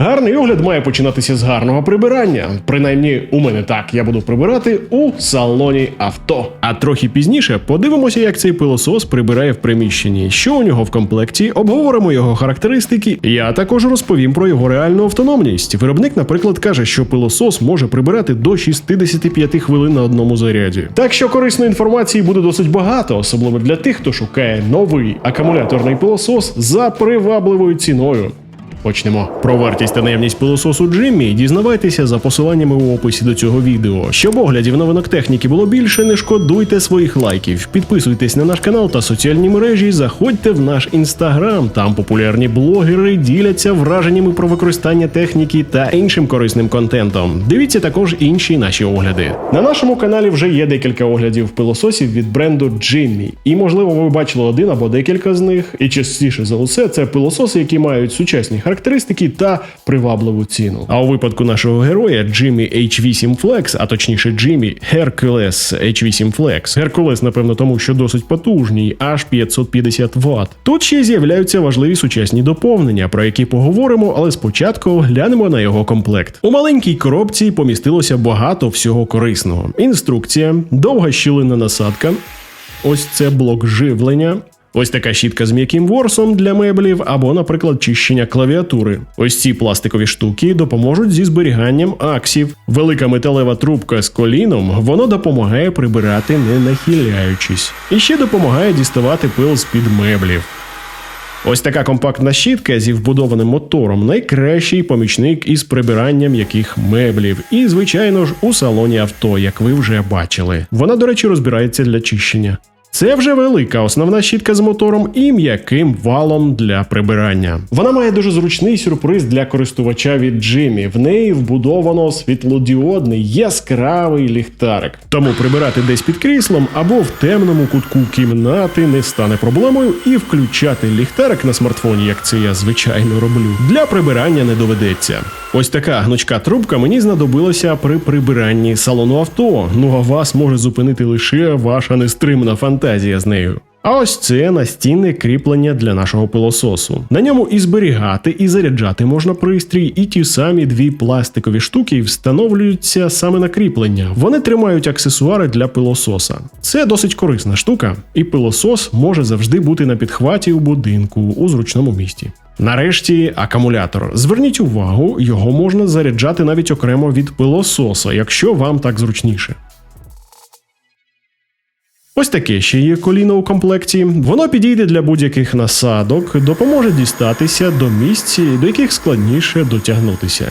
Гарний огляд має починатися з гарного прибирання. Принаймні, у мене так, я буду прибирати у салоні авто. А трохи пізніше подивимося, як цей пилосос прибирає в приміщенні, що у нього в комплекті, обговоримо його характеристики, я також розповім про його реальну автономність. Виробник, наприклад, каже, що пилосос може прибирати до 65 хвилин на одному заряді. Так що корисної інформації буде досить багато, особливо для тих, хто шукає новий акумуляторний пилосос за привабливою ціною. Почнемо. Про вартість та наявність пилососу Джиммі дізнавайтеся за посиланнями у описі до цього відео. Щоб оглядів новинок техніки було більше, не шкодуйте своїх лайків. Підписуйтесь на наш канал та соціальні мережі, заходьте в наш інстаграм. Там популярні блогери діляться враженнями про використання техніки та іншим корисним контентом. Дивіться також інші наші огляди. На нашому каналі вже є декілька оглядів пилососів від бренду Джиммі. І можливо ви бачили один або декілька з них. І частіше за усе це пилососи, які мають сучасні характеристики та привабливу ціну. А у випадку нашого героя Jimmy H8 Flex, а точніше Jimmy Hercules H8 Flex. Hercules, напевно, тому що досить потужний, аж 550 Вт. Тут ще з'являються важливі сучасні доповнення, про які поговоримо, але спочатку глянемо на його комплект. У маленькій коробці помістилося багато всього корисного. Інструкція, довга щілинна насадка, ось це блок живлення, ось така щітка з м'яким ворсом для меблів або, наприклад, чищення клавіатури. Ось ці пластикові штуки допоможуть зі зберіганням аксів. Велика металева трубка з коліном, воно допомагає прибирати не нахиляючись. І ще допомагає діставати пил з-під меблів. Ось така компактна щітка зі вбудованим мотором – найкращий помічник із прибиранням м'яких меблів. І, звичайно ж, у салоні авто, як ви вже бачили. Вона, до речі, розбирається для чищення. Це вже велика основна щітка з мотором і м'яким валом для прибирання. Вона має дуже зручний сюрприз для користувача від Jimmy. В неї вбудовано світлодіодний яскравий ліхтарик. Тому прибирати десь під кріслом або в темному кутку кімнати не стане проблемою, і включати ліхтарик на смартфоні, як це я звичайно роблю, для прибирання не доведеться. Ось така гнучка трубка мені знадобилася при прибиранні салону авто. Ну а вас може зупинити лише ваша нестримна фантазія з нею. А ось це настінне кріплення для нашого пилососу. На ньому і зберігати, і заряджати можна пристрій, і ті самі дві пластикові штуки встановлюються саме на кріплення. Вони тримають аксесуари для пилососа. Це досить корисна штука, і пилосос може завжди бути на підхваті у будинку, у зручному місці. Нарешті акумулятор. Зверніть увагу, його можна заряджати навіть окремо від пилососа, якщо вам так зручніше. Ось таке ще є коліно у комплекті. Воно підійде для будь-яких насадок, допоможе дістатися до місць, до яких складніше дотягнутися.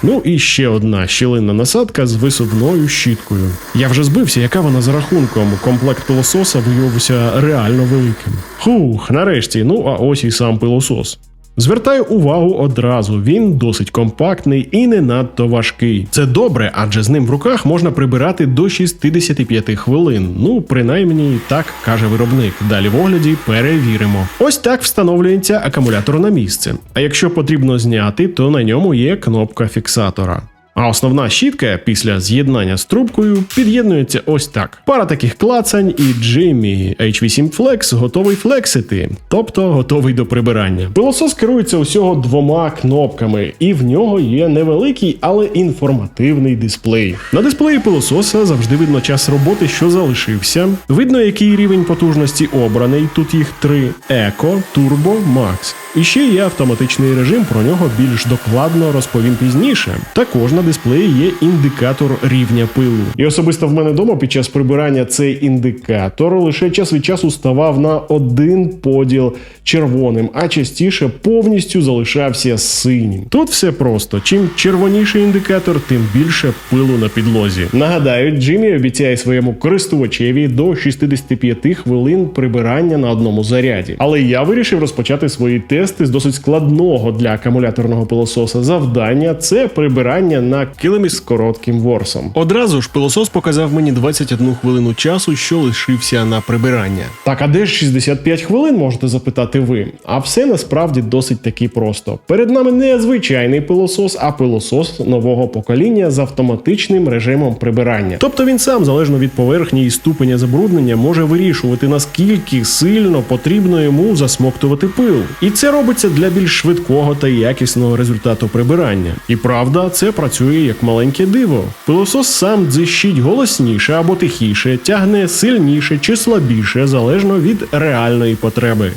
Ну і ще одна щілинна насадка з висувною щіткою. Я вже збився, яка вона за рахунком. Комплект пилососа виявився реально великим. Хух, нарешті, ну а ось і сам пилосос. Звертаю увагу одразу, він досить компактний і не надто важкий. Це добре, адже з ним в руках можна прибирати до 65 хвилин. Ну, принаймні, так каже виробник. Далі в огляді перевіримо. Ось так встановлюється акумулятор на місце. А якщо потрібно зняти, то на ньому є кнопка фіксатора. А основна щітка після з'єднання з трубкою під'єднується ось так. Пара таких клацань і Jimmy H8 Flex готовий флексити, тобто готовий до прибирання. Пилосос керується усього двома кнопками, і в нього є невеликий, але інформативний дисплей. На дисплеї пилососа завжди видно час роботи, що залишився. Видно, який рівень потужності обраний, тут їх 3 – Eco, Turbo, Max. І ще є автоматичний режим, про нього більш докладно розповім пізніше. Також на дисплеї є індикатор рівня пилу. І особисто в мене вдома під час прибирання цей індикатор лише час від часу ставав на один поділ червоним, а частіше повністю залишався синім. Тут все просто. Чим червоніший індикатор, тим більше пилу на підлозі. Нагадаю, Jimmy обіцяє своєму користувачеві до 65 хвилин прибирання на одному заряді. Але я вирішив розпочати свої тести з досить складного для акумуляторного пилососа завдання – це прибирання на килимі з коротким ворсом. Одразу ж пилосос показав мені 21 хвилину часу, що лишився на прибирання. Так, а де ж 65 хвилин, можете запитати ви? А все насправді досить таки просто. Перед нами не звичайний пилосос, а пилосос нового покоління з автоматичним режимом прибирання. Тобто він сам, залежно від поверхні і ступеня забруднення, може вирішувати, наскільки сильно потрібно йому засмоктувати пил. І це Це робиться для більш швидкого та якісного результату прибирання. І правда, це працює як маленьке диво. Пилосос сам дзищить голосніше або тихіше, тягне сильніше чи слабіше, залежно від реальної потреби.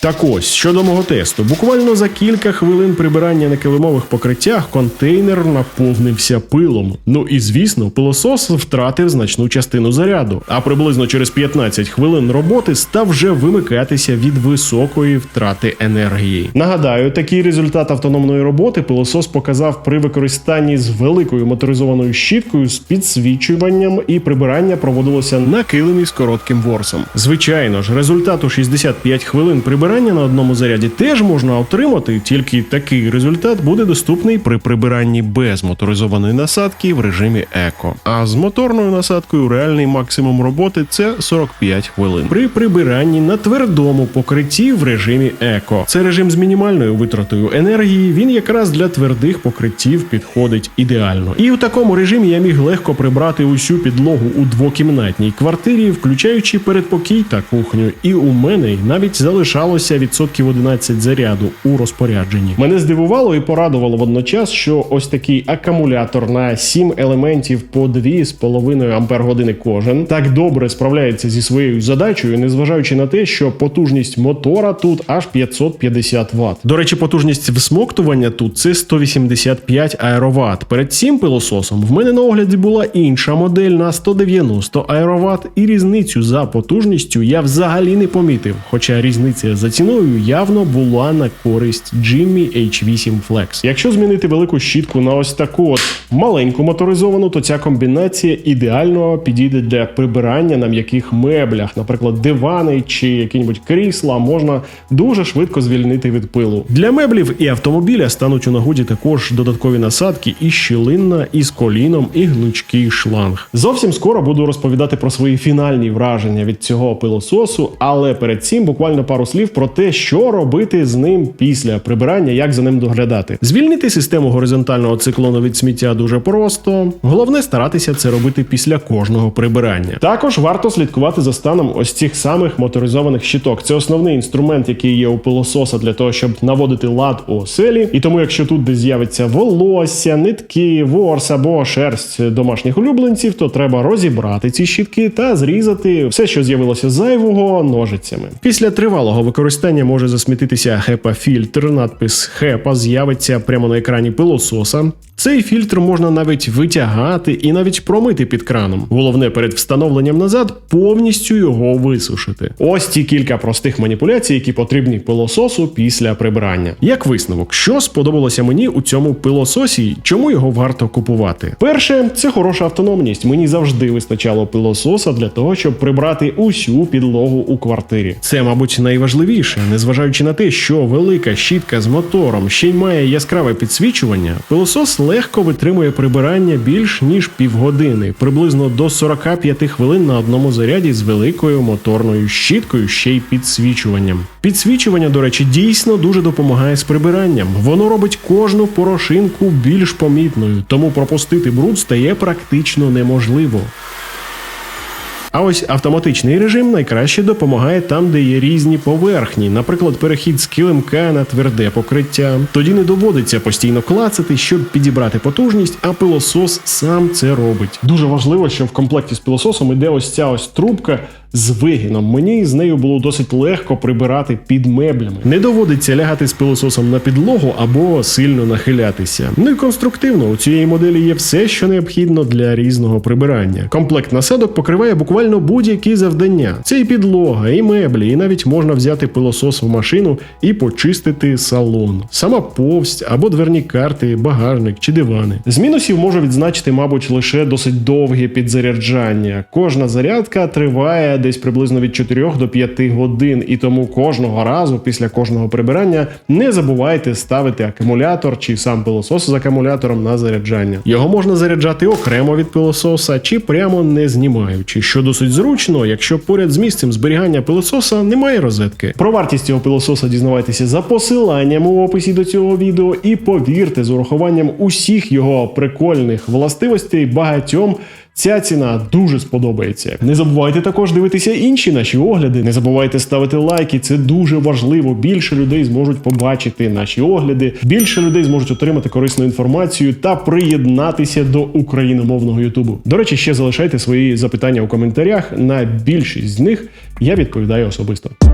Так ось, щодо мого тесту, буквально за кілька хвилин прибирання на килимових покриттях контейнер наповнився пилом. Ну і звісно, пилосос втратив значну частину заряду, а приблизно через 15 хвилин роботи став вже вимикатися від високої втрати енергії. Нагадаю, такий результат автономної роботи пилосос показав при використанні з великою моторизованою щіткою з підсвічуванням, і прибирання проводилося на килимі з коротким ворсом. Звичайно ж, результат у 65 хвилин прибирання на одному заряді теж можна отримати, тільки такий результат буде доступний при прибиранні без моторизованої насадки в режимі еко. А з моторною насадкою реальний максимум роботи – це 45 хвилин. При прибиранні на твердому покритті в режимі еко. Це режим з мінімальною витратою енергії, він якраз для твердих покриттів підходить ідеально. І у такому режимі я міг легко прибрати усю підлогу у двокімнатній квартирі, включаючи передпокій та кухню. І у мене навіть залишалося відсотків 11 заряду у розпорядженні. Мене здивувало і порадувало водночас, що ось такий акумулятор на 7 елементів по 2,5 Ампер-години кожен так добре справляється зі своєю задачею, незважаючи на те, що потужність мотора тут аж 550 Вт. До речі, потужність всмоктування тут це 185 аероват. Перед цим пилососом в мене на огляді була інша модель на 190 аероват, і різницю за потужністю я взагалі не помітив, хоча різниця за ціною явно була на користь Jimmy H8 Flex. Якщо змінити велику щітку на ось таку от маленьку моторизовану, то ця комбінація ідеально підійде для прибирання на м'яких меблях, наприклад, дивани чи які-небудь крісла, можна дуже швидко звільнити від пилу. Для меблів і автомобіля стануть у нагоді також додаткові насадки і щілинна, і з коліном, і гнучкий шланг. Зовсім скоро буду розповідати про свої фінальні враження від цього пилососу, але перед цим буквально пару слів про те, що робити з ним після прибирання, як за ним доглядати. Звільнити систему горизонтального циклону від сміття дуже просто. Головне старатися це робити після кожного прибирання. Також варто слідкувати за станом ось цих самих моторизованих щиток. Це основний інструмент, який є у пилососа для того, щоб наводити лад у оселі. І тому, якщо тут десь з'явиться волосся, нитки, ворс або шерсть домашніх улюбленців, то треба розібрати ці щітки та зрізати все, що з'явилося зайвого, ножицями. Після тривалого використання може засмітитися HEPA-фільтр. Надпис HEPA з'явиться прямо на екрані пилососа. Цей фільтр можна навіть витягати і навіть промити під краном. Головне перед встановленням назад повністю його висушити. Ось ті кілька простих маніпуляцій, які потрібні пилососу після прибирання. Як висновок, що сподобалося мені у цьому пилососі, чому його варто купувати? Перше, це хороша автономність. Мені завжди вистачало пилососа для того, щоб прибрати усю підлогу у квартирі. Це, мабуть, найважливіше. Незважаючи на те, що велика щітка з мотором ще й має яскраве підсвічування, пилосос легко витримує прибирання більш ніж півгодини, приблизно до 45 хвилин на одному заряді з великою моторною щіткою, ще й підсвічуванням. Підсвічування, до речі, дійсно дуже допомагає з прибиранням. Воно робить кожну порошинку більш помітною, тому пропустити бруд стає практично неможливо. А ось автоматичний режим найкраще допомагає там, де є різні поверхні, наприклад, перехід з килимка на тверде покриття. Тоді не доводиться постійно клацати, щоб підібрати потужність, а пилосос сам це робить. Дуже важливо, що в комплекті з пилососом іде ось ця ось трубка з вигином. Мені з нею було досить легко прибирати під меблями. Не доводиться лягати з пилососом на підлогу або сильно нахилятися. Ну і конструктивно, у цієї моделі є все, що необхідно для різного прибирання. Комплект насадок покриває буквально будь-які завдання. Це і підлога, і меблі, і навіть можна взяти пилосос в машину і почистити салон. Сама повсть або дверні карти, багажник чи дивани. З мінусів можу відзначити, мабуть, лише досить довге підзаряджання. Кожна зарядка триває десь приблизно від 4 до 5 годин, і тому кожного разу після кожного прибирання не забувайте ставити акумулятор чи сам пилосос з акумулятором на заряджання. Його можна заряджати окремо від пилососа чи прямо не знімаючи, що досить зручно, якщо поряд з місцем зберігання пилососа немає розетки. Про вартість цього пилососа дізнавайтеся за посиланням у описі до цього відео, і повірте, з урахуванням усіх його прикольних властивостей багатьом ця ціна дуже сподобається. Не забувайте також дивитися інші наші огляди, не забувайте ставити лайки, це дуже важливо. Більше людей зможуть побачити наші огляди, більше людей зможуть отримати корисну інформацію та приєднатися до україномовного Ютубу. До речі, ще залишайте свої запитання у коментарях, на більшість з них я відповідаю особисто.